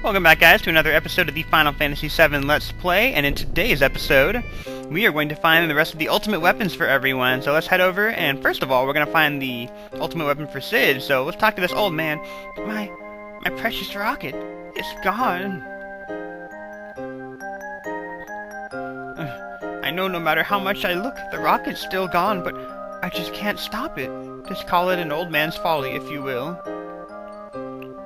Welcome back, guys, to another episode of the Final Fantasy VII Let's Play, and in today's episode, we are going to find the rest of the ultimate weapons for everyone. So let's head over, and first of all, we're going to find the ultimate weapon for Cid. So let's talk to this old man. My precious rocket, it's gone. I know no matter how much I look, the rocket's still gone, but I just can't stop it. Just call it an old man's folly, if you will.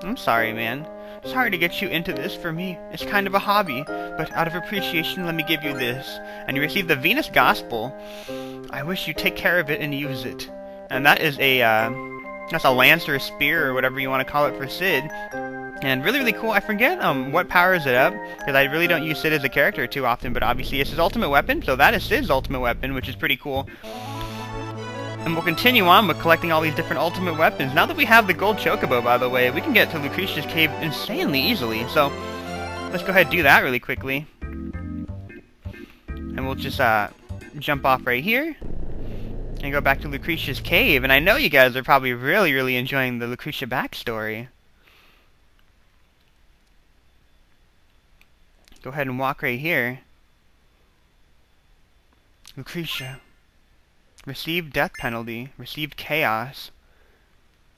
I'm sorry, man. Sorry to get you into this. For me, it's kind of a hobby, but out of appreciation, let me give you this. And you receive the Venus Gospel. I wish you take care of it and use it. And that is that's a lance or a spear or whatever you want to call it for Cid. And really, really cool. I forget what powers it up, because I really don't use Cid as a character too often, but obviously it's his ultimate weapon, so that is Cid's ultimate weapon, which is pretty cool. And we'll continue on with collecting all these different ultimate weapons. Now that we have the gold chocobo, by the way, we can get to Lucrecia's cave insanely easily. So, let's go ahead and do that really quickly. And we'll just jump off right here and go back to Lucrecia's cave. And I know you guys are probably really, really enjoying the Lucrecia backstory. Go ahead and walk right here. Lucrecia. Received death penalty. Received chaos.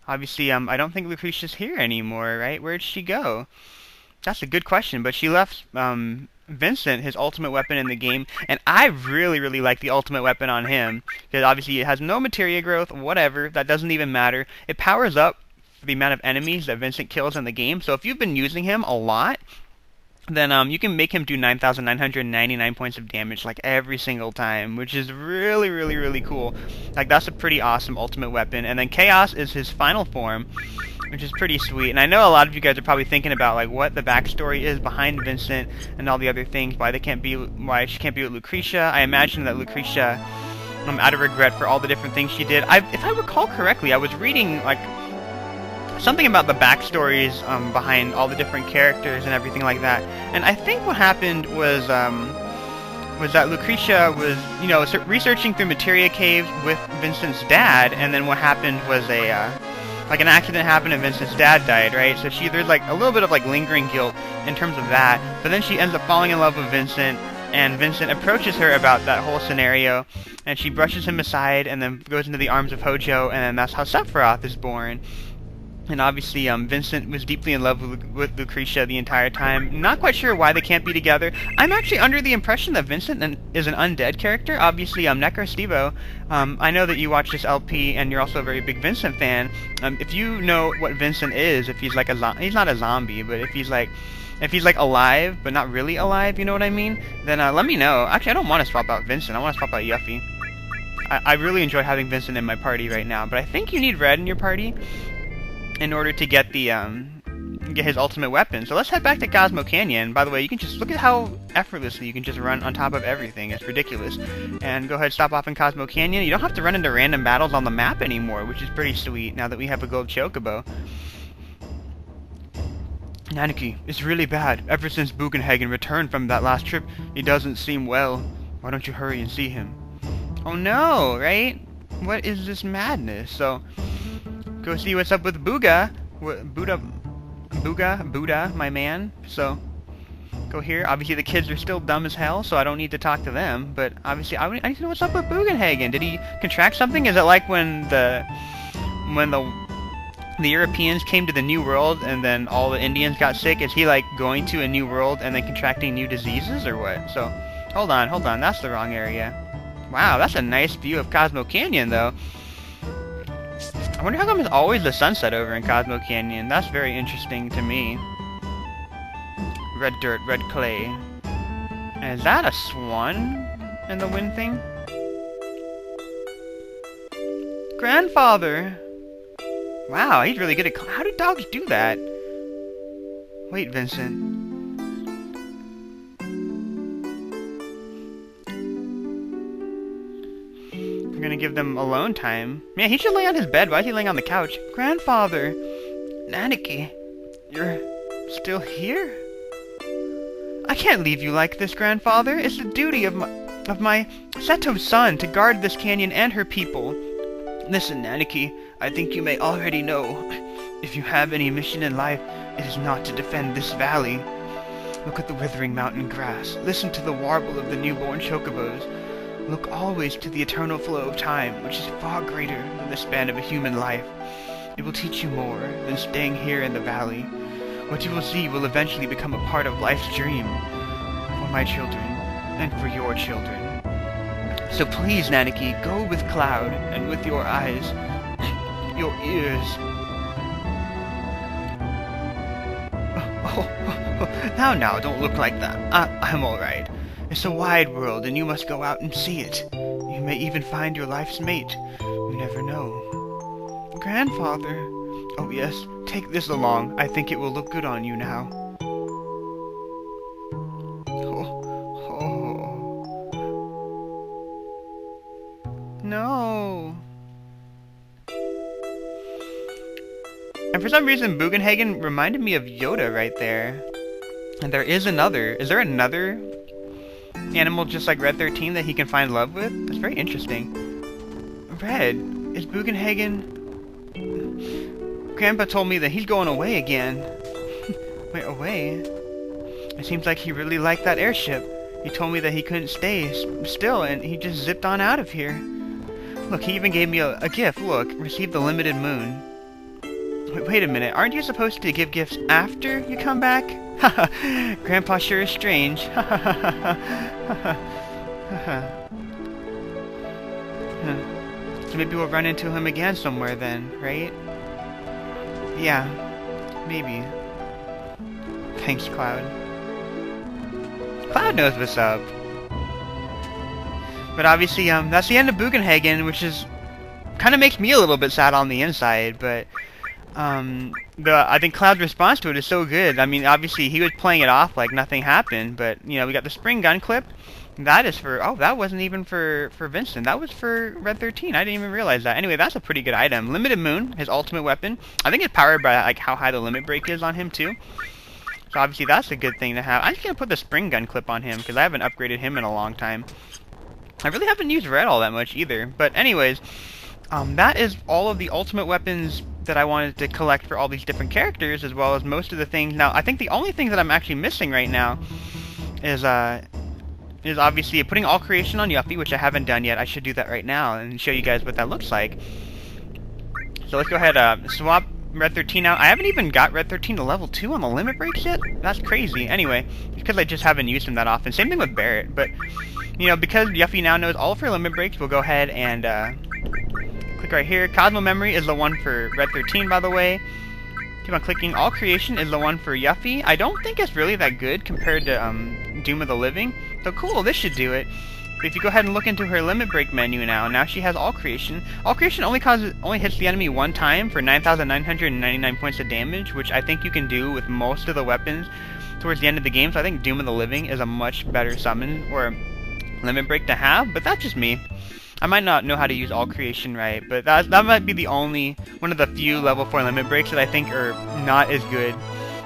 Obviously, I don't think Lucrecia's here anymore, right? Where'd she go? That's a good question, but she left, Vincent, his ultimate weapon in the game, and I really, really like the ultimate weapon on him, because obviously it has no materia growth, whatever, that doesn't even matter. It powers up for the amount of enemies that Vincent kills in the game, so if you've been using him a lot, then you can make him do 9,999 points of damage like every single time, which is really, really, really cool. Like, that's a pretty awesome ultimate weapon. And then Chaos is his final form, which is pretty sweet. And I know a lot of you guys are probably thinking about like what the backstory is behind Vincent and all the other things, why she can't be with Lucrecia. I imagine that Lucrecia, out of regret for all the different things she did. If I recall correctly, I was reading like something about the backstories behind all the different characters and everything like that. And I think what happened was that Lucrecia was, researching through materia caves with Vincent's dad, and then what happened was like an accident happened and Vincent's dad died, right? So there's like a little bit of like lingering guilt in terms of that. But then she ends up falling in love with Vincent, and Vincent approaches her about that whole scenario, and she brushes him aside and then goes into the arms of Hojo, and then that's how Sephiroth is born. And obviously, Vincent was deeply in love with Lucrecia the entire time. Not quite sure why they can't be together. I'm actually under the impression that Vincent is an undead character. Obviously, Necro Stevo, I know that you watch this LP and you're also a very big Vincent fan. If you know what Vincent is, if he's like he's not a zombie, but if he's like alive, but not really alive, you know what I mean? Then let me know. Actually, I don't want to swap out Vincent. I want to swap out Yuffie. I really enjoy having Vincent in my party right now, but I think you need Red in your party in order to get get his ultimate weapon. So let's head back to Cosmo Canyon. By the way, you can just look at how effortlessly you can just run on top of everything. It's ridiculous. And go ahead, stop off in Cosmo Canyon. You don't have to run into random battles on the map anymore, which is pretty sweet now that we have a gold chocobo. Naniki, it's really bad. Ever since Bugenhagen returned from that last trip, he doesn't seem well. Why don't you hurry and see him? Oh no, right? What is this madness? So go see what's up with Buddha, my man. So, go here. Obviously, the kids are still dumb as hell, so I don't need to talk to them. But obviously, I need to know what's up with Bugenhagen. Did he contract something? Is it like when the Europeans came to the New World and then all the Indians got sick? Is he like going to a new world and then contracting new diseases or what? So, hold on. That's the wrong area. Wow, that's a nice view of Cosmo Canyon, though. I wonder how come it's always the sunset over in Cosmo Canyon. That's very interesting to me. Red dirt, red clay. And is that a swan in the wind thing? Grandfather! Wow, he's really good at... How do dogs do that? Wait, Vincent. I'm gonna give them alone time. Man, he should lay on his bed. Why is he laying on the couch? Grandfather! Naniki, you're still here? I can't leave you like this, Grandfather. It's the duty of my Seto's son to guard this canyon and her people. Listen, Naniki, I think you may already know. If you have any mission in life, it is not to defend this valley. Look at the withering mountain grass. Listen to the warble of the newborn chocobos. Look always to the eternal flow of time, which is far greater than the span of a human life. It will teach you more than staying here in the valley. What you will see will eventually become a part of life's dream. For my children, and for your children. So please, Nanaki, go with Cloud, and with your eyes, your ears. Now, don't look like that. I'm alright. It's a wide world, and you must go out and see it. You may even find your life's mate. You never know. Grandfather. Oh yes, take this along. I think it will look good on you now. No. And for some reason, Bugenhagen reminded me of Yoda right there. And there is another. Is there another animal just like Red 13 that he can find love with? That's very interesting. Red, is Bugenhagen... Grandpa told me that he's going away again. Wait, away? It seems like he really liked that airship. He told me that he couldn't stay still, and he just zipped on out of here. Look, he even gave me a gift. Look, received the limited moon. Wait a minute, aren't you supposed to give gifts after you come back? Haha, Grandpa sure is strange. So maybe we'll run into him again somewhere then, right? Yeah, maybe. Thanks, Cloud. Cloud knows what's up. But obviously, that's the end of Bugenhagen, which is kind of makes me a little bit sad on the inside, but I think Cloud's response to it is so good. I mean, obviously he was playing it off like nothing happened, but you know, we got the spring gun clip. That is for that wasn't even for Vincent. That was for Red 13. I didn't even realize that. Anyway, that's a pretty good item. Limited Moon, his ultimate weapon. I think it's powered by like how high the limit break is on him too. So obviously that's a good thing to have. I'm just gonna put the spring gun clip on him because I haven't upgraded him in a long time. I really haven't used red all that much either. But anyways, that is all of the ultimate weapons that I wanted to collect for all these different characters, as well as most of the things. Now, I think the only thing that I'm actually missing right now is obviously putting all creation on Yuffie, which I haven't done yet. I should do that right now and show you guys what that looks like. So let's go ahead swap Red 13 out. I haven't even got Red 13 to level 2 on the limit breaks yet. That's crazy. Anyway, because I just haven't used him that often. Same thing with Barrett, but you know, because Yuffie now knows all of her limit breaks, we'll go ahead and click right here. Cosmo Memory is the one for Red 13, by the way. Keep on clicking. All Creation is the one for Yuffie. I don't think it's really that good compared to Doom of the Living. So cool, this should do it. But if you go ahead and look into her limit break menu now she has All Creation. All Creation only hits the enemy one time for 9,999 points of damage, which I think you can do with most of the weapons towards the end of the game. So I think Doom of the Living is a much better summon or limit break to have, but that's just me. I might not know how to use All Creation right, but that might be the only one of the few level 4 limit breaks that I think are not as good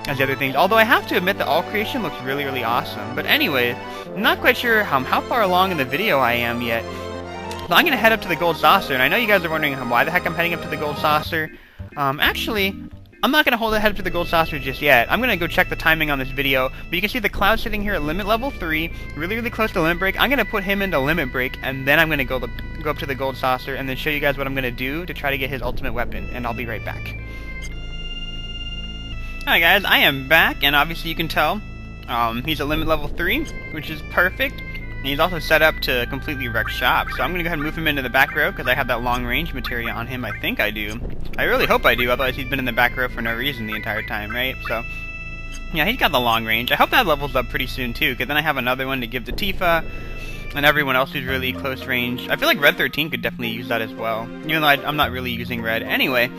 as the other things. Although I have to admit that All Creation looks really, really awesome. But anyway, I'm not quite sure how far along in the video I am yet. So I'm going to head up to the Gold Saucer, and I know you guys are wondering why the heck I'm heading up to the Gold Saucer. Actually, I'm not going to hold the head up to the Gold Saucer just yet. I'm going to go check the timing on this video, but you can see the Cloud sitting here at limit level 3, really, really close to limit break. I'm going to put him into limit break, and then I'm going to go up to the Gold Saucer, and then show you guys what I'm going to do to try to get his ultimate weapon, and I'll be right back. Alright guys, I am back, and obviously you can tell, he's at limit level 3, which is perfect. And he's also set up to completely wreck shop, so I'm going to go ahead and move him into the back row, because I have that long range materia on him. I think I do. I really hope I do, otherwise he's been in the back row for no reason the entire time, right? So, yeah, he's got the long range. I hope that levels up pretty soon too, because then I have another one to give to Tifa, and everyone else who's really close range. I feel like Red 13 could definitely use that as well, even though I'm not really using Red. Anyway,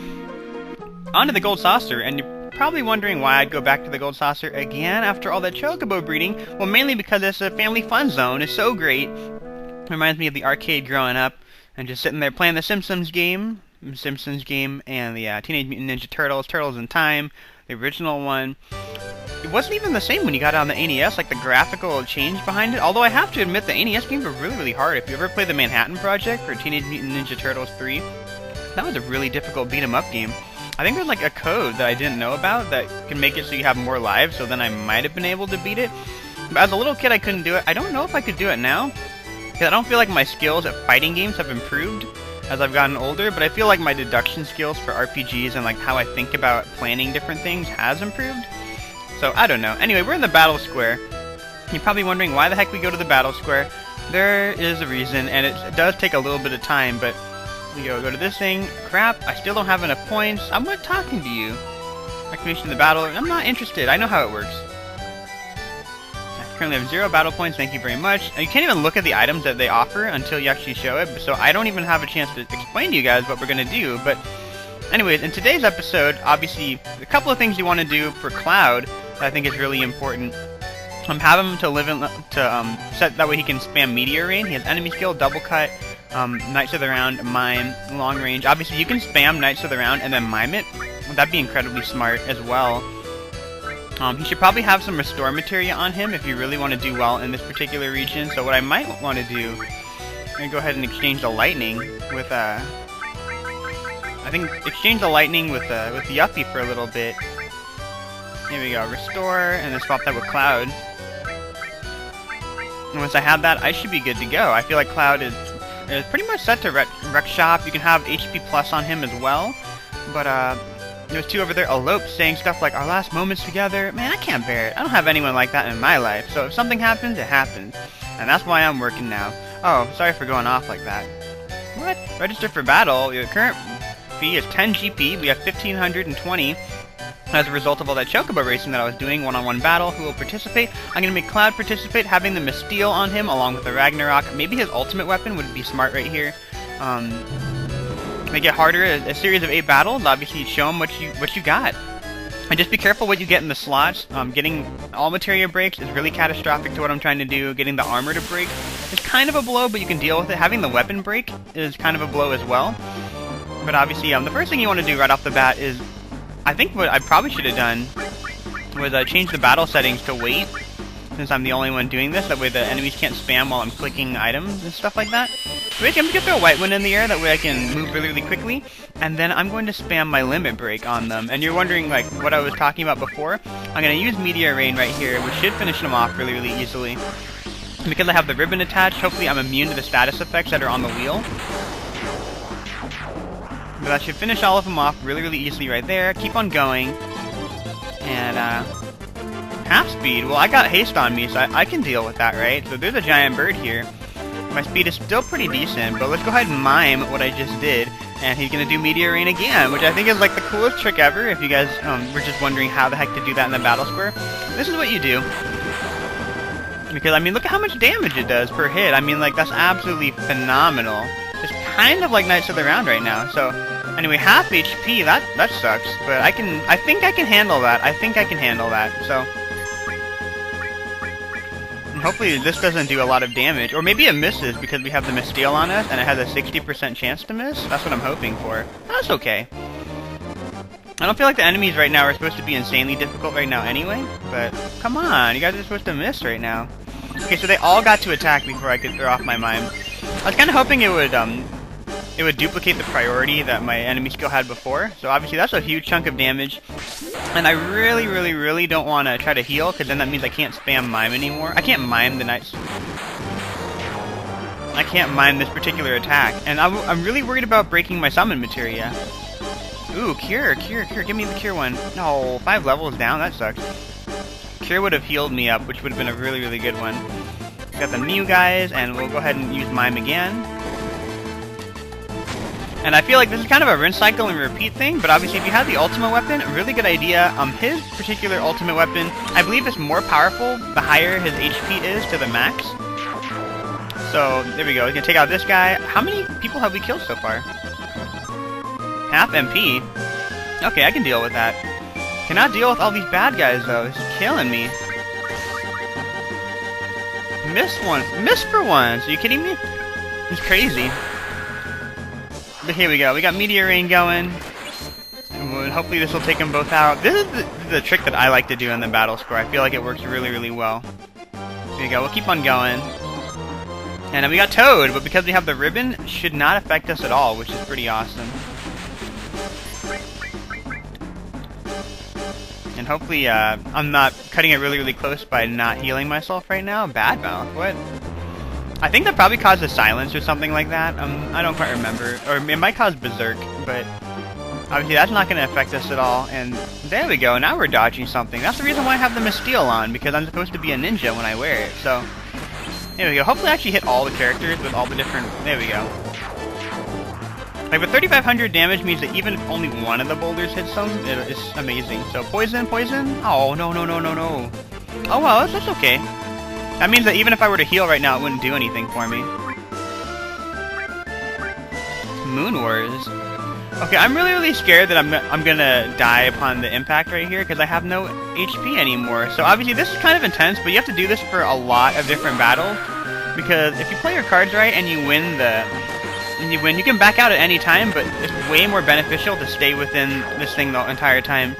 on to the Gold Saucer, and you're probably wondering why I'd go back to the Gold Saucer again after all that Chocobo breeding. Well, mainly because it's a family fun zone. It's so great. Reminds me of the arcade growing up and just sitting there playing the Simpsons game, and the Teenage Mutant Ninja Turtles, Turtles in Time, the original one. It wasn't even the same when you got it on the NES, like the graphical change behind it. Although I have to admit the NES games were really, really hard. If you ever played the Manhattan Project or Teenage Mutant Ninja Turtles 3, that was a really difficult beat-em-up game. I think there's like a code that I didn't know about that can make it so you have more lives, so then I might have been able to beat it. But as a little kid I couldn't do it. I don't know if I could do it now, because I don't feel like my skills at fighting games have improved as I've gotten older, but I feel like my deduction skills for RPGs and like how I think about planning different things has improved. So I don't know. Anyway, we're in the battle square. You're probably wondering why the heck we go to the battle square. There is a reason, and it does take a little bit of time, but we go to this thing. Crap, I still don't have enough points. I'm not talking to you. Reclamation of the battle. I'm not interested. I know how it works. I currently have 0 battle points. Thank you very much. And you can't even look at the items that they offer until you actually show it, so I don't even have a chance to explain to you guys what we're going to do. But anyways, in today's episode, obviously, a couple of things you want to do for Cloud that I think is really important. Have him to live in, set that way he can spam Meteor Rain. He has enemy skill, double cut, Knights of the Round, mime, long range. Obviously, you can spam Knights of the Round and then mime it. That'd be incredibly smart as well. He should probably have some restore materia on him if you really want to do well in this particular region. So what I might want to do, I'm gonna go ahead and exchange the lightning with I think exchange the lightning with Yuppie for a little bit. Here we go, restore, and then swap that with Cloud. And once I have that, I should be good to go. I feel like Cloud is pretty much set to Wreck Shop. You can have HP plus on him as well. But there's 2 over there, Elope, saying stuff like, our last moments together. Man, I can't bear it. I don't have anyone like that in my life. So if something happens, it happens. And that's why I'm working now. Oh, sorry for going off like that. What? Register for battle. Your current fee is 10 GP. We have 1,520. As a result of all that Chocobo racing that I was doing, one-on-one battle, who will participate? I'm going to make Cloud participate, having the Misteel on him, along with the Ragnarok. Maybe his ultimate weapon would be smart right here. Make it harder, a series of 8 battles, obviously show him what you got. And just be careful what you get in the slots. Getting all materia breaks is really catastrophic to what I'm trying to do. Getting the armor to break is kind of a blow, but you can deal with it. Having the weapon break is kind of a blow as well. But obviously, the first thing you want to do right off the bat is, I think what I probably should have done was change the battle settings to wait, since I'm the only one doing this. That way the enemies can't spam while I'm clicking items and stuff like that. So basically, I'm going to throw a white one in the air, that way I can move really, really quickly. And then I'm going to spam my limit break on them. And you're wondering, like, what I was talking about before? I'm going to use Meteor Rain right here, which should finish them off really, really easily. Because I have the ribbon attached, hopefully I'm immune to the status effects that are on the wheel. But that should finish all of them off really, really easily right there. Keep on going. And, half speed. Well, I got haste on me, so I can deal with that, right? So there's a giant bird here. My speed is still pretty decent, but let's go ahead and mime what I just did. And he's going to do Meteor Rain again, which I think is like the coolest trick ever. If you guys were just wondering how the heck to do that in the battle square, this is what you do. Because, I mean, look at how much damage it does per hit. I mean, like, that's absolutely phenomenal. It's kind of like Knights of the Round right now. So, anyway, half HP, that sucks. But I think I can handle that. I think I can handle that. So, and hopefully this doesn't do a lot of damage. Or maybe it misses because we have the Misteel on us and it has a 60% chance to miss. That's what I'm hoping for. That's okay. I don't feel like the enemies right now are supposed to be insanely difficult right now anyway. But, come on, you guys are supposed to miss right now. Okay, so they all got to attack before I could throw off my mime. I was kind of hoping it would duplicate the priority that my enemy skill had before. So obviously that's a huge chunk of damage. And I really, really, really don't want to try to heal, because then that means I can't spam mime anymore. I can't mime the Knights. I can't mime this particular attack. And I'm really worried about breaking my summon materia. Ooh, Cure. Give me the Cure one. No, 5 levels down. That sucks. Cure would have healed me up, which would have been a really, really good one. Got the Mew guys, and we'll go ahead and use Mime again. And I feel like this is kind of a rinse cycle and repeat thing, but obviously if you have the ultimate weapon, a really good idea. His particular ultimate weapon, I believe is more powerful the higher his HP is to the max. So, there we go. We're gonna take out this guy. How many people have we killed so far? Half MP. Okay, I can deal with that. Cannot deal with all these bad guys though. This is killing me. Missed once. Missed for once. Are you kidding me? It's crazy. But here we go. We got Meteor Rain going. And hopefully this will take them both out. This is the trick that I like to do in the battle score. I feel like it works really, really well. Here we go. We'll keep on going. And then we got Toad, but because we have the ribbon, it should not affect us at all, which is pretty awesome. And hopefully, I'm not cutting it really, really close by not healing myself right now. Bad mouth, what? I think that probably causes silence or something like that. I don't quite remember. Or it might cause berserk, but obviously that's not going to affect us at all. And there we go, now we're dodging something. That's the reason why I have the Misteel on, because I'm supposed to be a ninja when I wear it. So, there we go. Hopefully I actually hit all the characters with all the different... There we go. Like, with 3,500 damage means that even if only one of the boulders hits them, it's amazing. So, poison, poison? Oh, no, no, no, no, no. Oh, well, that's okay. That means that even if I were to heal right now, it wouldn't do anything for me. Moon Wars. Okay, I'm really, really scared that I'm gonna die upon the impact right here, because I have no HP anymore. So obviously this is kind of intense, but you have to do this for a lot of different battles, because if you play your cards right and you win you can back out at any time, but it's way more beneficial to stay within this thing the entire time.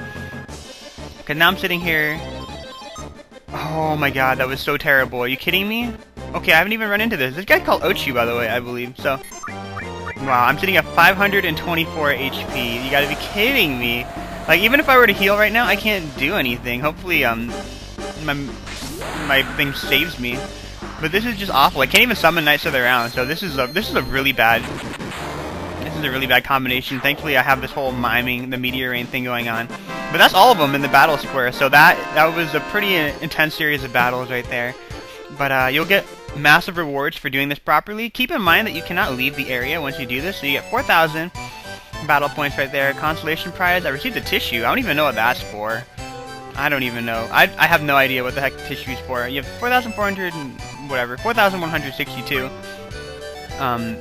Because now I'm sitting here... Oh my god, that was so terrible. Are you kidding me? Okay, I haven't even run into this. This guy called Ochu, by the way, I believe. So, wow, I'm sitting at 524 HP. You gotta be kidding me. Like, even if I were to heal right now, I can't do anything. Hopefully, my thing saves me. But this is just awful. I can't even summon Knights of the Round. So this is a really bad combination. Thankfully, I have this whole miming the meteor rain thing going on. But that's all of them in the battle square, so that was a pretty intense series of battles right there. But you'll get massive rewards for doing this properly. Keep in mind that you cannot leave the area once you do this, so you get 4,000 battle points right there. Consolation prize. I received a tissue. I don't even know what that's for. I don't even know. I have no idea what the heck the tissue's for. You have 4,400 and whatever, 4,162.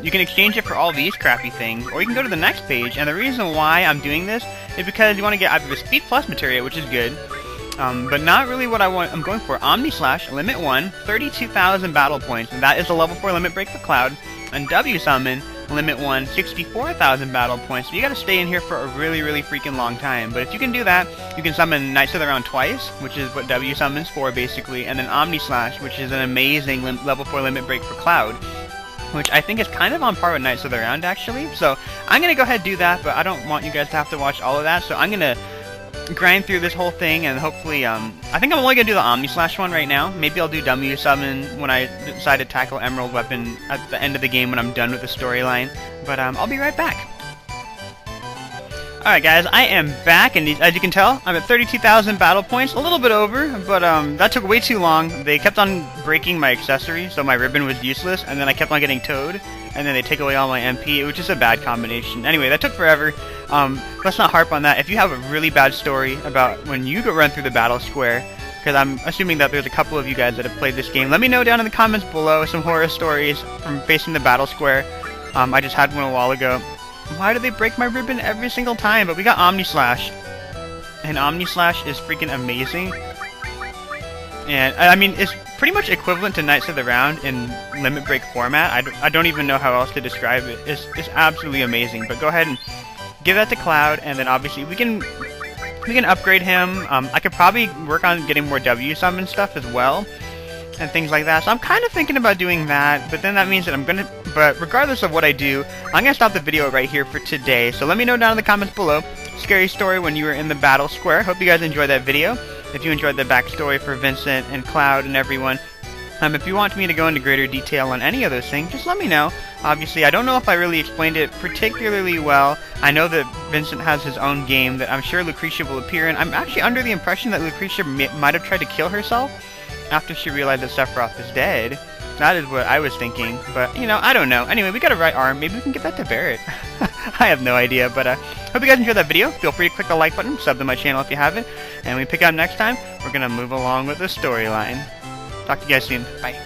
You can exchange it for all these crappy things, or you can go to the next page, and the reason why I'm doing this is because you want to get either the Speed Plus materia, which is good, but not really what I'm going for. OmniSlash, Limit 1, 32,000 battle points, and that is the level 4 limit break for Cloud, and W Summon, Limit 1, 64,000 battle points, so you gotta stay in here for a really, really freaking long time. But if you can do that, you can summon Knights of the Round twice, which is what W Summons for, basically, and then OmniSlash, which is an amazing level 4 limit break for Cloud, which I think is kind of on par with Knights of the Round, actually. So I'm going to go ahead and do that, but I don't want you guys to have to watch all of that, so I'm going to grind through this whole thing, and hopefully, I think I'm only going to do the OmniSlash one right now. Maybe I'll do W Summon when I decide to tackle Emerald Weapon at the end of the game when I'm done with the storyline, but I'll be right back. Alright guys, I am back, and as you can tell, I'm at 32,000 battle points, a little bit over, but that took way too long. They kept on breaking my accessory, so my ribbon was useless, and then I kept on getting towed, and then they take away all my MP, which is a bad combination. Anyway, that took forever. Let's not harp on that. If you have a really bad story about when you go run through the battle square, because I'm assuming that there's a couple of you guys that have played this game, let me know down in the comments below some horror stories from facing the battle square. I just had one a while ago. Why do they break my ribbon every single time? But we got OmniSlash. And OmniSlash is freaking amazing. And, I mean, it's pretty much equivalent to Knights of the Round in limit break format. I don't even know how else to describe it. It's absolutely amazing. But go ahead and give that to Cloud, and then obviously we can upgrade him. I could probably work on getting more W summon stuff as well, and things like that. So I'm kind of thinking about doing that, but then that means that but regardless of what I do, I'm gonna stop the video right here for today. So let me know down in the comments below, scary story when you were in the battle square. Hope you guys enjoyed that video. If you enjoyed the backstory for Vincent and Cloud and everyone, if you want me to go into greater detail on any of those things, just let me know. Obviously, I don't know if I really explained it particularly well. I know that Vincent has his own game that I'm sure Lucrecia will appear in. I'm actually under the impression that Lucrecia might have tried to kill herself after she realized that Sephiroth is dead. That is what I was thinking, but, you know, I don't know. Anyway, we got a right arm. Maybe we can get that to Barrett. I have no idea, but hope you guys enjoyed that video. Feel free to click the like button, sub to my channel if you haven't, and when we pick up next time, we're going to move along with the storyline. Talk to you guys soon. Bye.